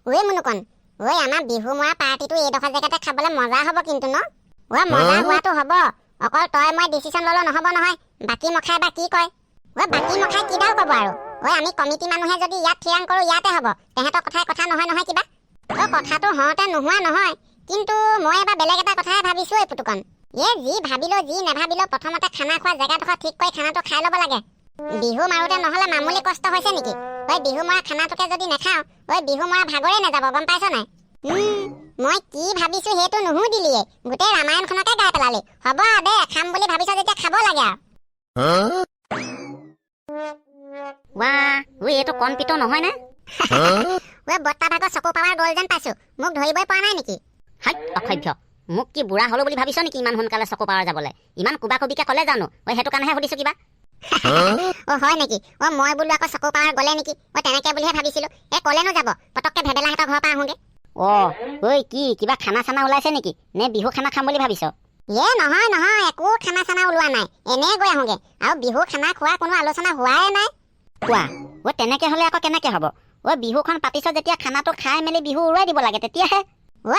ওই মুনুকন ওই আমাৰ বিহু মৰা পাৰ্টিটো এইডোখৰ জেগাতে খাবলৈ মজা হ'ব কিন্তু ন ওই মজা হোৱাটো হ'ব অকল তই মই ডিসিশন ললো নহব নহয় বাকি মখাই বা কি কয় ওই বাকি মখাই কিডাল ক'ব আৰু ওই আমি কমিটি মানুহে যদি ইয়াত থিৰাং কৰো ইয়াতে হ'ব তেহেতৰ কথা নহয় নহয় কিবা ওই কথাটো হওঁতে নোহোৱা নহয় কিন্তু মই এবাৰ বেলেগ এটা কথাই ভাবিছো এই পুতুকন যি ভাবিলো যি নেভাবিলো প্ৰথমতে খানা খোৱা জেগাডোখৰ ঠিক কৰি খানাটো খাই ল'ব লাগে বিহু মাৰোতে নহলে মামুলি কষ্ট হৈছে নেকি ওই বিহু মৰা খানাটোকে যদি নেখাও ওই বিহু মৰা ভাগৰে নেযাব গম পাইছ নাই মই কি ভাবিছো হেতু নুহুদিলিয়ে গোটেই ৰামায়ণখনকে গাই পেলালি হ'ব দে খাম বুলি ভাবিছ যেতিয়া খাব লাগে ৱা ওই এটো কনপিটো নহয় না ওই বত্তা ভাগৰ চকু পাৱাৰ গ'ল যেন পাইছো মোক ধৰিবই পৰা নাই নেকি হাই অসভ্য মোক কি বুঢ়া হলো বুলি ভাবিছ নেকি ইমান সোনকালে চকু পাৱাৰ যাবলৈ ইমান কুবা কুবিকে ক'লে জানো ওই হেতু কাৰণেহে সুধিছো কিবা হয় নেকি মই বোলো আকৌ চকু পাৱাৰ গ'লে নেকি তেনেকে বুলিহে ভাবিছিলো ক'লেনো যাব পটককে ভেবেলাহঁতৰ ঘৰৰ পৰা আহোগে ওই কি কিবা খানা চানা ওলাইছে নেকি নে বিহু খানা খাম বুলি ভাবিছ নহয় একো খানা চানা ওলোৱা নাই এনে গৈ আহোগে আৰু বিহু খানা খোৱা কোনো আলোচনা হোৱাই নাই কোৱা তেনেকে হলে আকৌ কেনেকে হ'ব বিহুখন পাতিছ যেতিয়া খানাটো খাই মেলি বিহু উৰুৱাই দিব লাগে তেতিয়াহে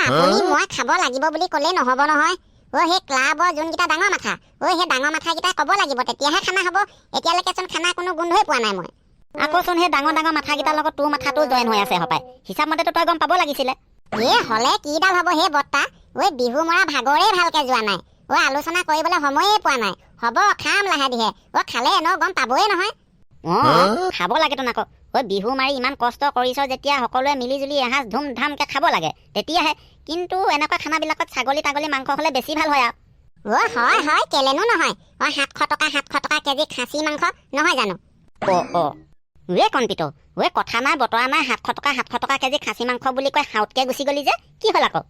আপুনি মই খাব লাগিব বুলি ক'লে নহব নহয় সেই ক্লাবৰ যোনকেইটা ডাঙৰ মাথা সেই ডাঙৰ মাথাকেইটাই ক'ব লাগিব তেতিয়াহে খানা হ'ব এতিয়ালৈকেচোন খানা কোনো গোন্ধই পোৱা নাই মই আকৌচোন সেই ডাঙৰ মাথাকেইটাৰ লগত তোৰ মাথাটো জইন হৈ আছে হপাই হিচাপ মতেতো তই গম পাব লাগিছিলে হলে কিডাল হ'ব সেই বত্তা বিহু মৰা ভাগৰে ভালকে যোৱা নাই আলোচনা কৰিবলৈ সময়ে পোৱা নাই হ'ব খাম লাহে দিহে খালে ন গম পাবই নহয় খাব লাগেতো আকৌ বিহু মাৰি ইমান কষ্ট কৰিছ যেতিয়া সকলোৱে মিলি জুলি এসাঁজ ধুম ধামকে খাব লাগে তেতিয়াহে কিন্তু এনেকুৱা খানাবিলাকত ছাগলী তাগলী মাংস হ'লে বেছি ভাল হয় হয় কেলেনো নহয় 700 টকা কেজি খাচী মাংস নহয় জানো কনপিটো কথা নাই বতৰা নাই 700 টকা কেজি খাচী মাংস বুলি কৈ হাউতকে গুচি গলি যে কি হ'ল আকৌ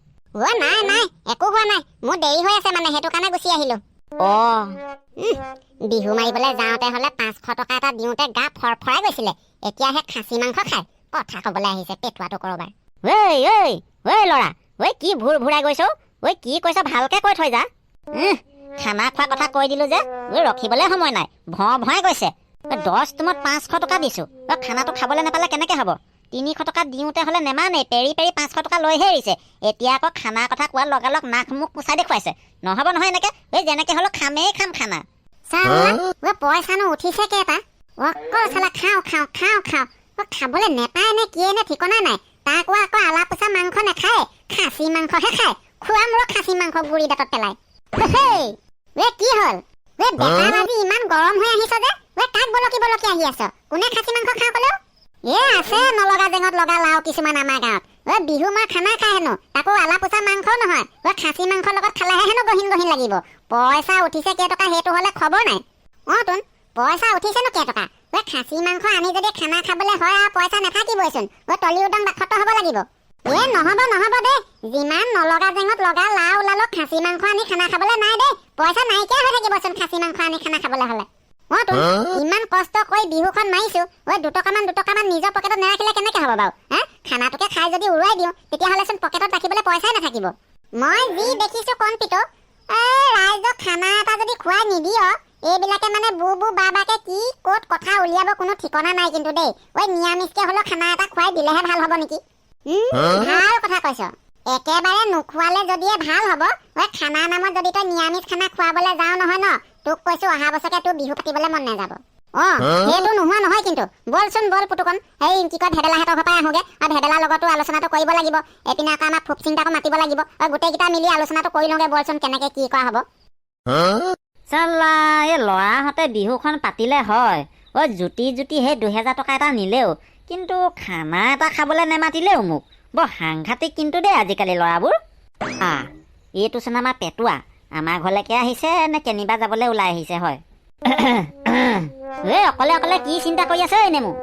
নাই একো হোৱা নাই মোৰ দেৰি হৈ আছে মানে সেইটো কাৰণে গুচি আহিলো বিহু মাৰিবলৈ যাওঁতে হলে 500 টকা এটা দিওঁতে গা ফৰফৰাই গৈছিলে এতিয়াহে খাচী মাংস খাই কথা কবলৈ আহিছে পেটুৱাটো কৰবাৰ ল'ৰা কি ভুৰ ভুৰাই গৈছ কি কৈছ ভালকে কৈ থৈ যা খানা খোৱা কথা কৈ দিলো যে ৰখিবলৈ সময় নাই ভৰাই গৈছে 10 তুমত 500 টকা দিছো খানাটো খাবলৈ নাপালে কেনেকে হ'ব 300 টকা দিওঁতে হলে নেমানে পেৰি 500 টকা লৈহে এৰিছে এতিয়া আকৌ খানা কথা কোৱাৰ লগালগ নাক মুখ মুচাই দেখুৱাইছে নহ'ব নহয় এনেকে যেনেকে হলো খামেই খাম খানা পইচানো উঠিছে কেইটা অকল চালা খাওঁ খাবলৈ নেপায় নে কিয়ে নে ঠিকনা নাই তাক আকৌ আলা পোচা মাংস নাখায় খাচী মাংসহে খায় খোৱা মূৰত খাচী মাংস গুৰি দাঁতত পেলাই কি হ'ল বেটাৰ আজি ইমান গৰম হৈ আহিছ যে কাক বলকি আহি আছ কোনে খাচী মাংস খাওঁ ক'লেও আছে নলগা জেঙত লগা লাও কিছুমান আমাৰ গাঁৱত বিহু মাৰ খানা খাই হেনো তাকো আলা পোচা মাংসও নহয় খাচী মাংসৰ লগত খালেহে হেনো গহিন লাগিব পইচা উঠিছে কেইটকা সেইটো হলে খবৰ নাই তোন পইচা উঠিছেনো কেইটকা খাচী মাংস আনি যদি খানা খাবলৈ হয় আৰু পইচা নাথাকিবইচোন তলি উদং বাখত হ'ব লাগিব নহব দেই যিমান নলগা জেঙত লগা লাও ওলালো খাচী মাংস আনি খানা খাবলৈ নাই দেই পইচা নাইকিয়া হৈ থাকিবচোন খাচী মাংস আনি খানা খাবলৈ হলে ইমান কষ্ট কৰি বিহুখন মাৰিছো দুটকামান নিজৰ পকেটত নেৰাখিলে কেনেকে হ'ব বাৰু খানাটোকে খাই যদি উৰুৱাই দিওঁ তেতিয়াহ'লেচোন পকেটত ৰাখিবলৈ পইচাই নাথাকিব মই যি দেখিছো কনপিটো ৰাইজক খানা এটা যদি খুৱাই নিদিয় এইবিলাকে মানে বু বাবাকে কি ক'ত কথা উলিয়াব কোনো ঠিকনা নাই কিন্তু দেই নিৰামিষকে হলেও খানা এটা খুৱাই দিলেহে ভাল হ'ব নেকি ভাল কথা কৈছ একেবাৰে নোখোৱালে যদিয়ে ভাল হ'ব খানা নামত যদি তই নিৰামিষ খানা খুৱাবলৈ যাওঁ নহয় ন তোক কৈছো অহা বছৰকে তোৰ বিহু পাতিবলৈ মন নাযাব সেইটো নোহোৱা নহয় কিন্তু বলচোন বল পুতুকন কি কয় ভেবেলাহঁতৰ ঘৰ পৰা আহোগে আৰু ভেবেলাৰ লগতো আলোচনাটো কৰিব লাগিব এপিনে আকৌ আমাৰ ফুপ চিন্তাকো মাতিব লাগিব গোটেইকেইটা মিলি আলোচনাটো কৰি লওঁগে বলচোন কেনেকে কি কৰা হ'ব চাল্লা এই ল'ৰাহঁতে বিহুখন পাতিলে হয় জুতি সেই 2000 টকা এটা নিলেও কিন্তু খানা এটা খাবলৈ নেমাতিলেও মোক বৰ সাংঘাতিক কিন্তু দেই আজিকালি ল'ৰাবোৰ এইটো চোন আমাৰ পেটুৱা আমাৰ ঘৰলৈকে আহিছে নে কেনিবা যাবলৈ ওলাই আহিছে হয় অকলে কি চিন্তা কৰি আছে এনে মোক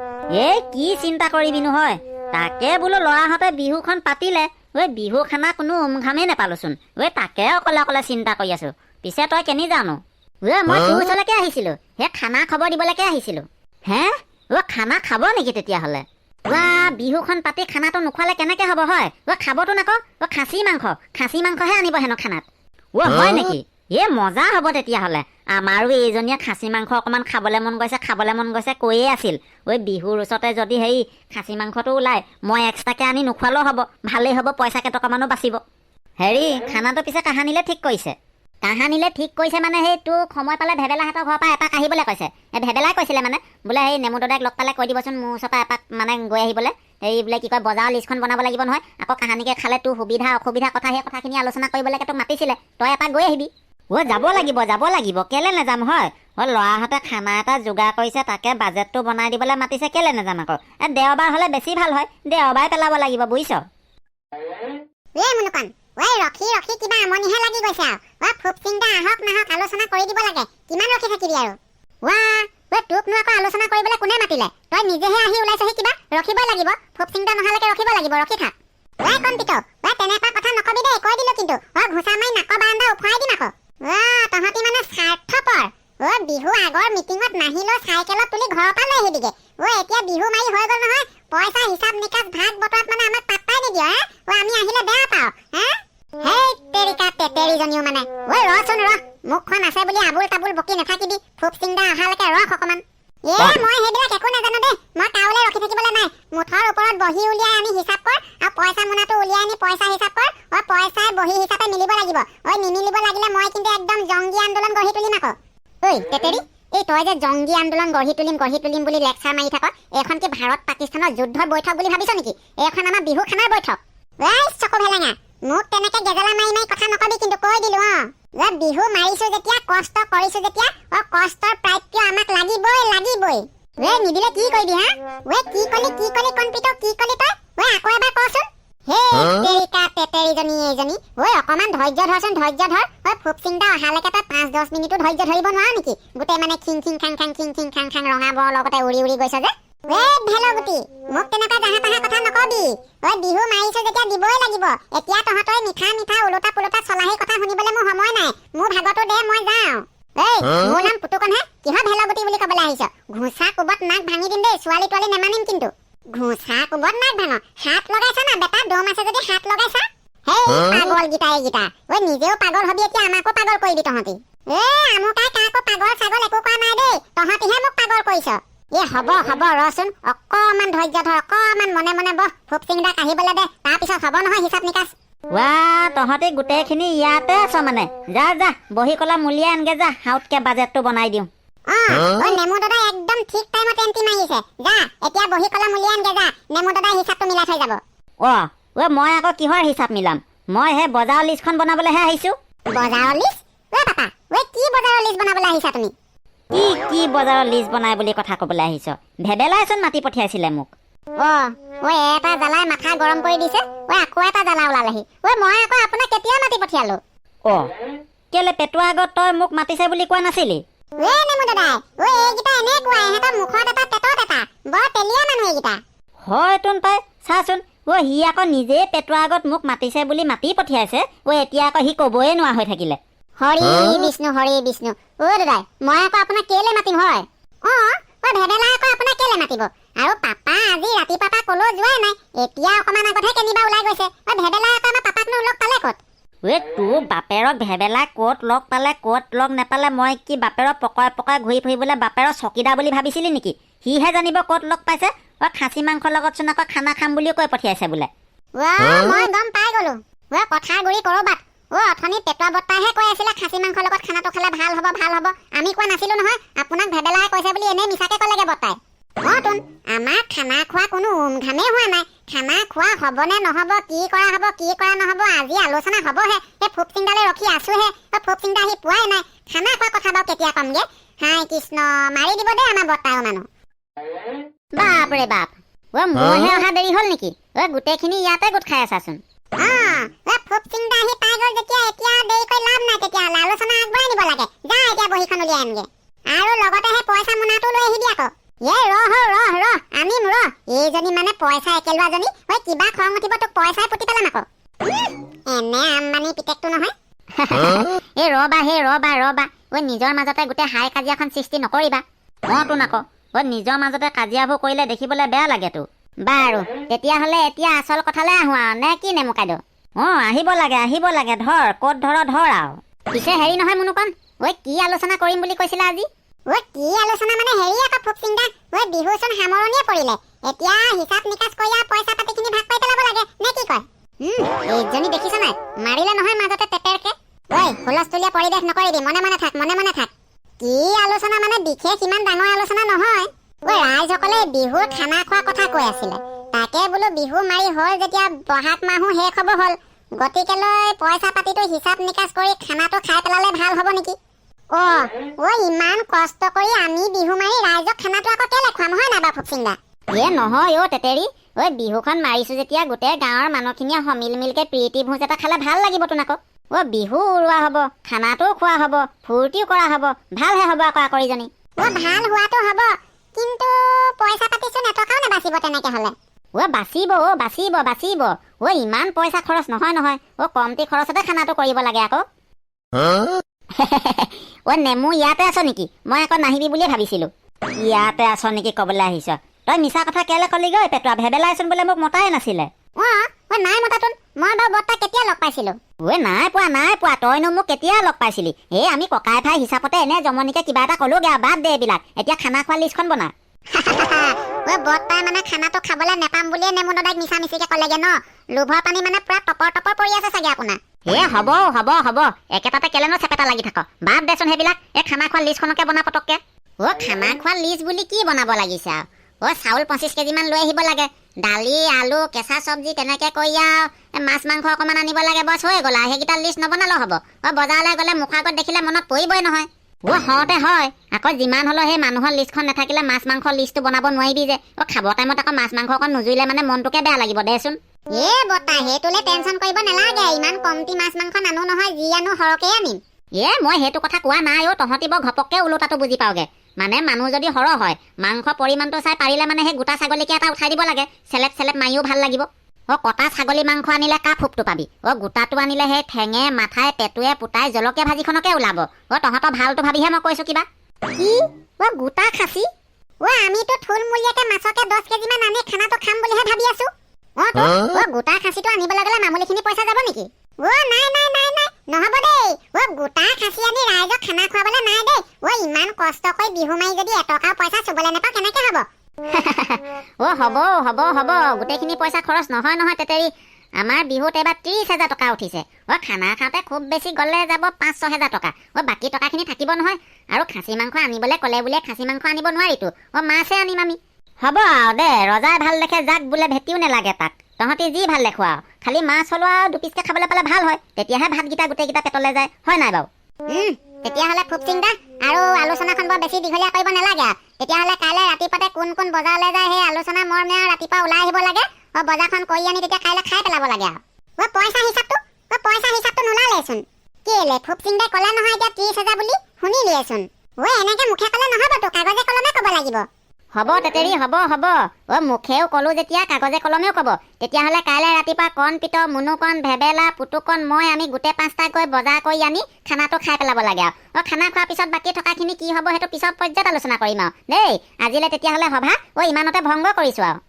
কি চিন্তা কৰিবিনো হয় তাকে বোলো ল'ৰাহঁতে বিহুখন পাতিলে বিহু খানা কোনো উমঘামেই নেপালোচোন তাকে অকলে চিন্তা কৰি আছো পিছে তই কেনি জানো মই তোৰ ওচৰলৈকে আহিছিলো সেই খানা খবৰ দিবলৈকে আহিছিলো খানা খাব নেকি তেতিয়াহ'লে বিহুখন পাতি খানাটো নোখোৱালে কেনেকে হ'ব হয় খাবতো নাকো খাচী মাংসহে আনিব হেনো খানাত হয় নেকি মজা হ'ব তেতিয়াহ'লে আমাৰো এইজনীয়ে খাচী মাংস অকণমান খাবলৈ মন গৈছে কৈয়ে আছিল ঐ বিহুৰ ওচৰতে যদি হেৰি খাচী মাংসটো ওলাই মই এক্সট্ৰাকৈ আনি নোখোৱালেও হ'ব, ভালেই হ'ব, পইচা কেইটকামানো বাচিব। হেৰি খানাটো পিছে কাহানিলে ঠিক কৰিছে মানে সেই তোক সময় পালে ভেবেলাহঁতৰ ঘৰৰ পৰা এপাক আহিবলৈ কৈছে। ভেবেলাই কৈছিলে মানে বোলে সেই নেমু দাদাক লগ পালে কৈ দিবচোন মোৰ ওচৰৰ পৰা এপাক মানে গৈ আহিবলৈ। এই বোলে কি কয় বজাৰৰ লিষ্টখন বনাব লাগিব নহয়, আকৌ কাহানিকৈ খালে তোৰ সুবিধা অসুবিধা কথা সেই কথাখিনি আলোচনা কৰিবলৈকে তোক মাতিছিলে, তই এপাক গৈ আহিবি। যাব লাগিব কেলে নাযাম হয়। ল'ৰাহঁতে খানা এটা যোগাৰ কৰিছে, তাকে বাজেটটো বনাই দিবলৈ মাতিছে, কেলে নাযাম আকৌ। দেওবাৰ হ'লে বেছি ভাল হয়, দেওবাৰে পেলাব লাগিব বুজিছ। ৰখি কিবা আমনিহে লাগি গৈছে আৰু ফুপ চিন্তা আহক নাহক আলোচনা কৰি দিব লাগে, কিমান ৰখি থাকিবি আৰু। তোকনো আকৌ আলোচনা কৰিবলৈ কোনে মাতিলে? তই নিজেহে আহি ওলাইছহি, কিবা ৰখিবই লাগিব, ফুপ চিন্তা নহালৈকে ৰখিব লাগিব, ৰখি থাক। কম্পিত তেনেকুৱা কথা নকবি দেই, কৈ দিলো কিন্তু ঘোচা মাৰি নাকৰ বাৰান্দা উফৰাই দিম আকৌ। তহঁতি মানে স্বাৰ্থপৰ। বিহু আগৰ মিটিঙত নাহিলেও চাইকেলত তুলি ঘৰৰ পৰা লৈ আহিবিগে। এতিয়া বিহু মাৰি হৈ গ'ল নহয়, পইচা হিচাপ নিকাচ ভাগ বতৰত মানে আমাক পাত্তাই নিদিয়। আমি আহিলে বেয়া পাওঁ। সেই তেৰিকা তেতেৰিজনীও মানে ৰচোন মুখখন আছে বুলি আবুল তাবুল বকি নাথাকিবি, ফুপ চিন্তা অহালৈকে ৰখ অকমান। মই সেইবিলাক একো নাজানো দেই, মই কাউলে ৰখি থাকিবলৈ নাই। মুঠৰ ওপৰত বহি উলিয়াই আনি হিচাপ কৰ আৰু পইচা মোনাটো উলিয়াই আনি পইচা হিচাপ কৰ। পইচাই বহি হিচাপে মিলিব লাগিব। নিমিলিব লাগিলে মই কিন্তু একদম জংগী আন্দোলন গঢ়ি তুলিম আকৌ। তেতেৰি, এই তই যে জংগী আন্দোলন গঢ়ি তুলিম বুলি লেকচাৰ মাৰি থাক, এইখন কি ভাৰত পাকিস্তানৰ যুদ্ধৰ বৈঠক বুলি ভাবিছ নেকি? এইখন আমাৰ বিহু খানাৰ বৈঠক। চকু ভেলেঙা, মোক তেনেকে গেজলা মাৰি কথা নকবি কিন্তু, কৈ দিলো। বিহু মাৰিছো যেতিয়া, কষ্ট কৰিছো যেতিয়া, কষ্টৰ প্ৰাপ্য আমাক লাগিবই। নিদিলে কি কৰিবি হা? কি কলি কনপিত, কি কলি তই? আকৌ এবাৰ কচোন। তেতেৰিজনী এইজনী অকমান ধৈৰ্য ধৰচোন, ধৈৰ্য ধৰ। ফুপ চিন্তা অহালৈকে তই 5-10 মিনিটো ধৈৰ্য ধৰিব নোৱাৰ নেকি? গোটেই মানে খিং খাং ৰঙা বৰ লগতে উৰি গৈছ যে। ভেলগুটি, মোক তেনেকুৱা জাহা তাহা কথা নকবি। বিহু মাৰিছো যেতিয়া দিবই লাগিব। এতিয়া তহঁতৰ মিঠা ওলোটা পোলোটা চলাহী কথা শুনিবলৈ মোৰ সময় নাই। মোৰ ভাগতো দে, মই যাওঁ। মোৰ নাম পুতুকনহে, কিহৰ ভেলগুটি বুলি কবলৈ আহিছ? ঘোচা কোবত নাক ভাঙি দিম দেই, ছোৱালী তোৱালী নেমানিম কিন্তু। ঘোচা কোবত নাক ভাঙ? হাত লগাইছা না বেটা, দম আছে যদি হাত লগাইছা। পাগল গীতা এইগীতা, নিজেও পাগল হবি, এতিয়া আমাকো পাগল কৰিবি তহঁতি। আমুকাই কাকো পাগল ছাগল একো কোৱা নাই দেই, তহঁতিহে মোক পাগল কৰিছ। হ'ব ৰচোন, অকমান ধৈৰ্য ধৰ, অকমান মনে বহ। ফুপ চিন্তাক আহিবলৈ দে, তাৰপিছত হ'ব নহয় হিচাপ নিকাচ। তহঁতি গোটেইখিনি ইয়াতে আছ মানে? যা বহি কলম উলিয়াই আনগে, যা হাউতকে বাজেটটো বনাই দিওঁ। নেমু দাদা একদম ঠিক টাইমত এণ্টি মাৰিছে। যা এতিয়া বহি কলম উলিয়াই আনগে, যা। নেমু দাদাই হিচাপটো মিলাই থৈ যাব। মই আকৌ কিহৰ হিচাপ মিলাম? মই সেই বজাৰৰ লিষ্টখন বনাবলৈহে আহিছো। বজাৰৰ লিষ্ট? পাপা, কি বজাৰৰ লিষ্ট বনাবলৈ আহিছা তুমি? কি বজাৰৰ লিষ্ট বনাই বুলি কথা কবলৈ আহিছ? ভেবেলাইচোন মাতি পঠিয়াইছিলে মোক। এটা জ্বালাই মাথা গৰম কৰি দিছে। আকৌ এটা জ্বালা ওলালেহি। মই আকৌ আপোনাক কেতিয়া মাতি পঠিয়ালো? কেলে পেটুৱা আগত তই মোক মাতিছে বুলি কোৱা নাছিলি? নেমু দাদাই, এইকেইটা এনেকুৱা, ইহঁতৰ মুখত এটা পেটত এটা, বৰ তেলীয়া মানুহ এইকেইটা। হয়তোন তই চাচোন, সি আকৌ নিজেই পেটুৱা আগত মোক মাতিছে বুলি মাতি পঠিয়াইছে। এতিয়া আকৌ সি কবয়ে নোৱাৰা হৈ থাকিলে। হৰি বিষ্ণু দাদাই, মই আকৌ আপোনাক কেলে মাতিম হয়? ভেবেলা আকৌ আপোনাক কেলে মাতিব? আৰু পাপা আজি ৰাতিপুৱা পৰা কলৈ যোৱাই নাই, এতিয়া অকমান আগতহে কেনিবা ওলাই গৈছে। ভেবেলা আকৌ আমাৰ পাপাকনো লগ পালে ক'ত? তোৰ বাপেৰক ভেবেলা ক'ত লগ পালে ক'ত লগ নেপালে মই কি বাপেৰক পকাই ঘূৰি ফুৰিবলৈ বাপেৰৰ চকীদাৰ বুলি ভাবিছিলি নেকি? সিহে জানিব ক'ত লগ পাইছে। খাচী মাংসৰ লগতচোন আকৌ খানা খাম বুলিও কৈ পঠিয়াইছে বোলে। মই গম পাই গলো। কথাৰ গুৰি কৰবাত। অথনি পেটুৱা বৰ্তাহে কৈ আছিলে খাচী মাংসৰ লগত খানাটো খালে ভাল হ'ব। আমি কোৱা নাছিলো নহয়, আপোনাক ভেবেলাই কৈছে বুলি এনেই মিছাকে ক'লেগে বৰ্তাই। আমাৰ খানা খোৱা কোনো উমঘামেই হোৱা নাই। খানা খোৱা হ'বনে নহ'ব, কি কৰা হ'ব কি কৰা নহ'ব আজি আলোচনা হ'বহে। সেই ফুপ চিন্তালৈ ৰখি আছোহে, ফুপ চিন্তা আহি পোৱাই নাই। খানা খোৱা কথা বাৰু কেতিয়া কমগে? হাই কৃষ্ণ, মাৰি দিব দেই আমাৰ বৰ্তাও মানুহ। বাপৰে বাপ, মোৰহে অহা দেৰি হ'ল নেকি? গোটেইখিনি ইয়াতে গোট খাই আছাচোন। ফুপ চিন্তা আহি পাই গ'ল যেতিয়া এতিয়া দেৰি কৰি লাভ নাই। তেতিয়াহ'লে আলোচনা আগবঢ়াই নিব লাগে। যা এতিয়া বহিখন উলিয়াই আনগে, আৰু লগতে সেই পইচা মোনাটো লৈ আহিবি আকৌ। ৰহ আনিম এইজনী মানে পইচা একেলোৱাজনী। কিবা খং উঠিব তোক পইচাই পুতি পেলাম আকৌ। এনে আম্বানী পিতেকটো নহয়। ৰবা নিজৰ মাজতে গোটেই হাই কাজিয়াখন সৃষ্টি নকৰিবা। তোন আকৌ নিজৰ মাজতে কাজিয়াবোৰ কৰিলে দেখিবলৈ বেয়া লাগেতো। বাৰু তেতিয়াহ'লে এতিয়া আচল কথালৈ আহোঁ আৰু নে কি নেমু কাইদেউ? আহিব লাগে ধৰ, ক'ত ধৰ আৰু। পিছে হেৰি নহয় মুনুকণ, ঐ কি আলোচনা কৰিম বুলি কৈছিলা আজি? কি আলোচনা মানে হেৰি আকৌ ফুপচিংদা, বিহুচোন সামৰণিয়ে পৰিলে। এতিয়া হিচাপ নিকাচ কৰি পইচা পাতিখিনি ভাগ পাই পেলাব লাগে নে কি কয়? এইজনী দেখিছ নাই, মাৰিলে নহয় মাজতে তেপেৰকে। হুলস্থুলীয়া পৰিৱেশ নকৰিবি, মনে মনে থাক, মনে মনে থাক। কি আলোচনা মানে বিশেষ ইমান ডাঙৰ আলোচনা নহয়। ৰাইজসকলে বিহুৰ খানা খোৱা কথা কৈ আছিলে। তাকে বোলো বিহু মাৰি হ'ল যেতিয়া বহাগ মাহো শেষ হ'ব হ'ল, গতিকেলৈ পইচা পাতিটো হিচাপ নিকাচ কৰি খানাটো খাই পেলালে ভাল হ'ব নেকি? ইমান কষ্ট কৰি আমি বিহু মাৰি ৰাইজক খানাটো আকৌ কেলে খুৱাম, হয় নাই বাৰু ফুপচিংদা? নহয় তেতেৰী, বিহুখন মাৰিছো যেতিয়া গোটেই গাঁৱৰ মানুহখিনিয়ে সমিল মিলকে প্ৰীতি ভোজ এটা খালে ভাল লাগিব তোন আকৌ। বিহু উৰুৱা হ'ব, খানাটোও খোৱা হ'ব, ফূৰ্তিও কৰা হ'ব, ভালহে হ'ব আকৌ আকৰিজনী। ভাল হোৱাটো হ'ব, কিন্তু পইচা পাতিচোন এটকাও নাবাচিব তেনেকে হ'লে। বাচিব বাচিব বাচিব। ইমান পইচা খৰচ নহয় কমটি খৰচতে খানাটো কৰিব লাগে আকৌ। নেমু ইয়াতে আছ নেকি? মই আকৌ নাহিবি বুলিয়ে ভাবিছিলো। ইয়াতে আছ নেকি কবলৈ আহিছ? তই মিছা কথা কেলে কলি গৈ? পেটুৱা ভেবেলাইচোন বোলে মোক মতাই নাছিলে। নাই মতাতোন, মই বাৰু বৰ্তা কেতিয়া লগ পাইছিলো? নাই পোৱা তইনো মোক কেতিয়া লগ পাইছিলি? আমি ককাই ভাই হিচাপতে এনে জমনিকে কিবা এটা কলোগে আৰু, বাদ দে এইবিলাক। এতিয়া খানা খোৱা লিষ্টখন বনা। বৰ্তাই মানে খানাটো খাবলৈ নেপাম বুলিয়ে নেমু দাদাক মিছা মিছিকে কলেগে ন? লোভৰ পানী মানে পুৰা টপৰ টপৰ পৰি আছে চাগে আপোনাৰ। হ'ব একেটাতে কেলেনো চেপেটা লাগি থাক। বাদ দেচোন সেইবিলাক। খানা খোৱা লিষ্টখনকে বনা পটককে। খানা খোৱা লিষ্ট বুলি কি বনাব লাগিছে আৰু? চাউল 25 কেজি মান লৈ আহিব লাগে, দালি আলু কেঁচা চব্জি তেনেকে কৰি আৰু মাছ মাংস অকণমান আনিব লাগে, বছ হৈ গ'ল। সেইকেইটা লিষ্ট নবনালেও হ'ব। বজাৰলৈ গ'লে মুখৰ আগত দেখিলে মনত পৰিবই নহয়। হওঁতে হয় আকৌ, যিমান হ'লেও সেই মানুহৰ লিষ্টখন নাথাকিলে মাছ মাংসৰ লিষ্টটো বনাব নোৱাৰিবি যে। খাব টাইমত আকৌ মাছ মাংস অকণ নুজুৰিলে মানে মনটোকে বেয়া লাগিব দেচোন। বৰ্তা সেইটোলে টেনচন কৰিব নালাগে, ইমান কমটি মাছ মাংস নানো নহয়, যি আনো সৰহকে আনিম। মই সেইটো কথা কোৱা নাই তহঁতি বৰ ঘপককে ওলোটাটো বুজি পাওগে। মানে মানুহ যদি সৰহ হয়, মাংস পৰিমাণটো চাই পাৰিলে মানে সেই গোটা ছাগলীকে এটা উঠাই দিব লাগে। চেলেপ মাৰিও ভাল লাগিব। কটা ছাগলী মাংস আনিলে কা ফুপটো পাবি। গোটাটো আনিলে সেই ঠেঙে মাথাই পেটুৱে পুতাই জলকীয়া ভাজিখনকে ওলাব। তহঁতৰ ভালটো ভাবিহে মই কৈছো কিবা। কি গোটা খাচী? আমিতো থুলমূলীয়াকে মাছকে 10 কেজি মান আনি খানাটো খাম বুলিহে ভাবি আছো। গোটা খাচীটো আনিবলৈ গ'লে মামুলিখিনি পইচা যাব নেকি? নাই নহব দেই। গোটা খাচী আনি ৰাইজক খানা খুৱাবলৈ নাই দেই। ইমান কষ্ট কৰি বিহু মাৰি যদি এটকাও পইচা চুবলৈ নাপাওঁ কেনেকে হ'ব? হ'ব গোটেইখিনি পইচা খৰচ নহয় তেতেৰী। আমাৰ বিহুত এবাৰ 30,000 টকা উঠিছে। খানা খাওঁতে খুব বেছি গ'লে যাব 5-6 হাজাৰ টকা। বাকী টকাখিনি থাকিব নহয়। আৰু খাচী মাংস আনিবলৈ ক'লে বোলে খাচী মাংস আনিব নোৱাৰিতো। মাছহে আনিম আমি। হ'ব আৰু দে, ৰজাই ভাল দেখে যাক বোলে ভেটিও নেলাগে তাক। তহঁতি যি ভাল দেখুৱা খালি মাছ হলো আৰু 2 পিচকে খাবলৈ পালে ভাল হয়। তেতিয়াহে ভাতকেইটা গোটেইকেইটা পেটলৈ যায়, হয় নাই বাৰু? তেতিয়াহ'লে ফুপচিংদা আৰু আলোচনাখন বৰ বেছি দীঘলীয়া কৰিব নালাগে। তেতিয়াহ'লে কাইলৈ ৰাতিপুৱাতে কোন বজাৰলৈ যায় সেই আলোচনা মৰ্মে ৰাতিপুৱা ওলাই আহিব লাগে। বজাৰখন কৰি আনি তেতিয়া কাইলৈ খাই পেলাব লাগে আৰু। পইচা হিচাপটো নোলালেচোন। কেলে ফুপচিংদাই ক'লে নহয় এতিয়া 30,000 বুলি? শুনিলিয়েচোন। এনেকে মুখে ক'লে নহ'বতো, কাগজে কলমে ক'ব লাগিব। হ'ব তেতেৰী হ'ব। মুখেও ক'লো যেতিয়া কাগজে কলমেও ক'ব। তেতিয়াহ'লে কাইলৈ ৰাতিপুৱা কণ পিত মুনুকণ ভেবেলা পুতুকণ মই আমি গোটেই 5টা গৈ বজাৰ কৰি আনি খানাটো খাই পেলাব লাগে আৰু। খানা খোৱাৰ পিছত বাকী থকাখিনি কি হ'ব সেইটো পিছত পৰ্যায়ত আলোচনা কৰিম আৰু দেই। আজিলৈ তেতিয়াহ'লে সভা ইমানতে ভংগ কৰিছো আৰু।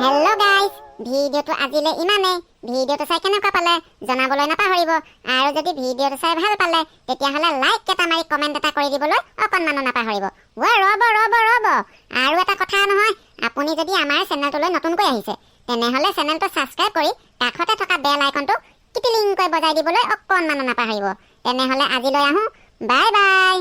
হেল্ল' গাইজ, ভিডিঅ'টো আজিলৈ ইমানেই। ভিডিঅ'টো চাই কেনেকুৱা পালে জনাবলৈ নাপাহৰিব। আৰু যদি ভিডিঅ'টো চাই ভাল পালে তেতিয়াহ'লে লাইক এটা মাৰি কমেণ্ট এটা কৰি দিবলৈ অকণমানো নাপাহৰিব। ৰ'ব আৰু এটা কথা নহয়, আপুনি যদি আমাৰ চেনেলটোলৈ নতুনকৈ আহিছে তেনেহ'লে চেনেলটো ছাবস্ক্ৰাইব কৰি কাষতে থকা বেল আইকনটো কিটিলিংকৈ বজাই দিবলৈ অকণমানো নাপাহৰিব। তেনেহ'লে আজিলৈ আহোঁ, বাই বাই।